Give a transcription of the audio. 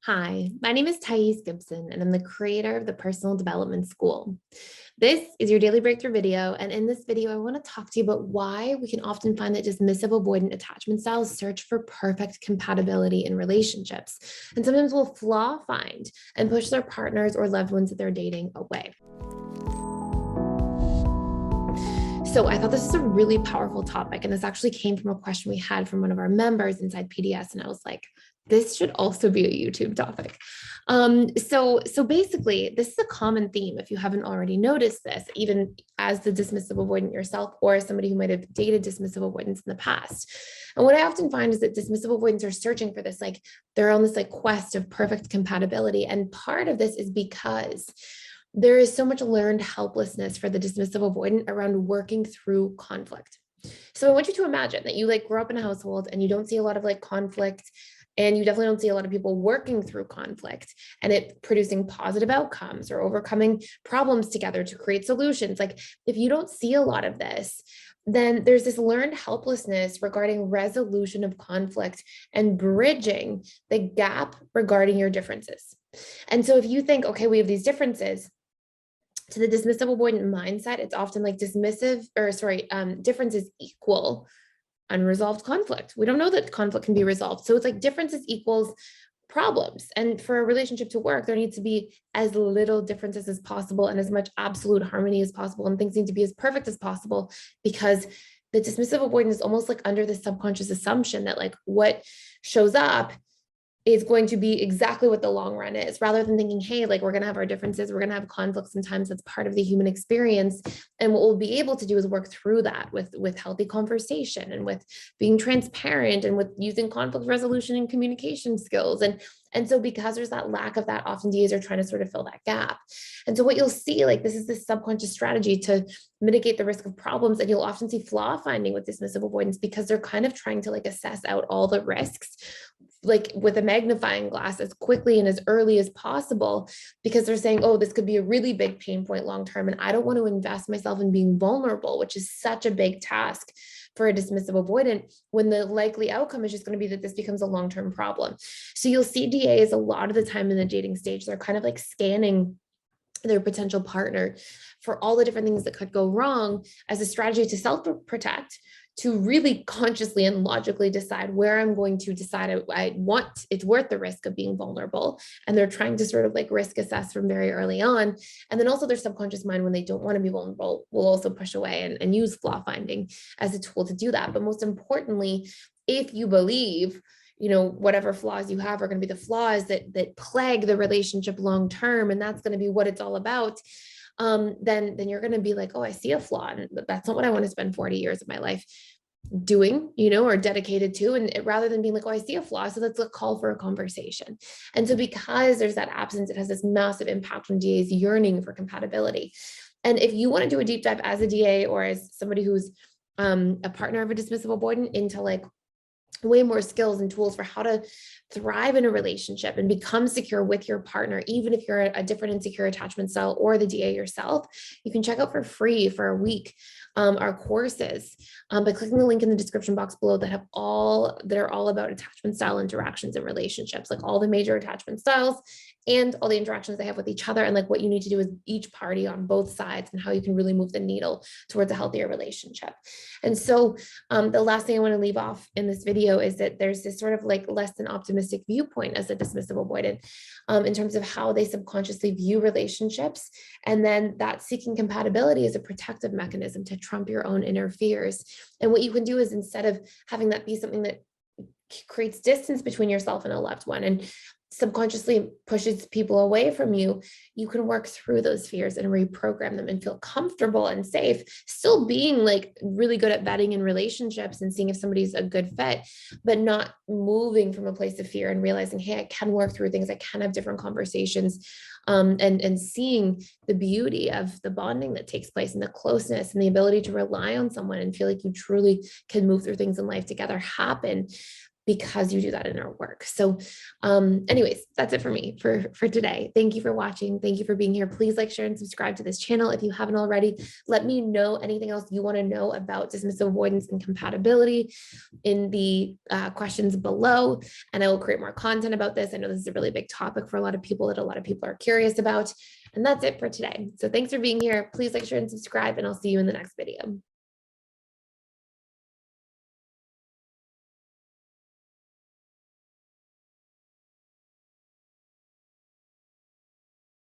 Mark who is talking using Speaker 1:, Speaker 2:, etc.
Speaker 1: Hi, my name is Gibson, and I'm the creator of the Personal Development School. This is your daily breakthrough video. And in this video, I want to talk to you about why we can often find that dismissive avoidant attachment styles search for perfect compatibility in relationships. And sometimes will flaw find and push their partners or loved ones that they're dating away. So I thought this was a really powerful topic. And this actually came from a question we had from one of our members inside PDS. And I was like, this should also be a YouTube topic. So basically, this is a common theme. If you haven't already noticed this, even as the dismissive avoidant yourself, or as somebody who might have dated dismissive avoidants in the past. And what I often find is that dismissive avoidants are searching for this, like they're on this like quest of perfect compatibility. And part of this is because there is so much learned helplessness for the dismissive avoidant around working through conflict. So I want you to imagine that you like grow up in a household and you don't see a lot of like conflict, and you definitely don't see a lot of people working through conflict and it producing positive outcomes or overcoming problems together to create solutions. Like if you don't see a lot of this, then there's this learned helplessness regarding resolution of conflict and bridging the gap regarding your differences. And so if you think, okay, we have these differences, to the dismissive avoidant mindset, it's often like differences equal unresolved conflict. We don't know that conflict can be resolved. So it's like differences equals problems. And for a relationship to work, there needs to be as little differences as possible and as much absolute harmony as possible. And things need to be as perfect as possible, because the dismissive avoidant is almost like under the subconscious assumption that like what shows up is going to be exactly what the long run is, rather than thinking, hey, like we're going to have our differences, we're going to have conflicts sometimes, that's part of the human experience. And what we'll be able to do is work through that with healthy conversation and with being transparent and with using conflict resolution and communication skills. And so because there's that lack of that, often DAs are trying to sort of fill that gap. And so what you'll see, like this is this subconscious strategy to mitigate the risk of problems. And you'll often see flaw finding with dismissive avoidance because they're kind of trying to like assess out all the risks like with a magnifying glass as quickly and as early as possible, because they're saying, oh, this could be a really big pain point long-term. And I don't want to invest myself in being vulnerable, which is such a big task for a dismissive avoidant, when the likely outcome is just going to be that this becomes a long-term problem. So you'll see DAs a lot of the time in the dating stage, they're kind of like scanning their potential partner for all the different things that could go wrong as a strategy to self-protect, to really consciously and logically decide where I'm going to decide I want it's worth the risk of being vulnerable. And they're trying to sort of like risk assess from very early on. And then also their subconscious mind, when they don't want to be vulnerable, will also push away and use flaw finding as a tool to do that. But most importantly, if you believe whatever flaws you have are going to be the flaws that plague the relationship long term, and that's going to be what it's all about, then you're going to be like, oh, I see a flaw, and that's not what I want to spend 40 years of my life doing, or dedicated to. And rather than being like, oh, I see a flaw, so let's call for a conversation. And so because there's that absence, it has this massive impact on DAs yearning for compatibility. And if you want to do a deep dive as a DA or as somebody who's a partner of a dismissive avoidant into like way more skills and tools for how to thrive in a relationship and become secure with your partner, even if you're a different insecure attachment style or the DA yourself, you can check out for free for a week our courses by clicking the link in the description box below that are all about attachment style interactions and relationships, like all the major attachment styles and all the interactions they have with each other, and like what you need to do with each party on both sides and how you can really move the needle towards a healthier relationship. And so the last thing I want to leave off in this video is that there's this sort of like less than optimistic viewpoint as a dismissive avoidant in terms of how they subconsciously view relationships. And then that seeking compatibility is a protective mechanism to trump your own inner fears. And what you can do is, instead of having that be something that creates distance between yourself and a loved one and subconsciously pushes people away from you, you can work through those fears and reprogram them and feel comfortable and safe, still being like really good at vetting in relationships and seeing if somebody's a good fit, but not moving from a place of fear and realizing, hey, I can work through things, I can have different conversations, and seeing the beauty of the bonding that takes place and the closeness and the ability to rely on someone and feel like you truly can move through things in life together happen because you do that inner work. So anyway, anyways, that's it for me for today. Thank you for watching. Thank you for being here. Please like, share, and subscribe to this channel if you haven't already. Let me know anything else you want to know about dismissive avoidance and compatibility in the questions below, and I will create more content about this. I know this is a really big topic for a lot of people that a lot of people are curious about. And that's it for today. So thanks for being here. Please like, share, and subscribe, and I'll see you in the next video.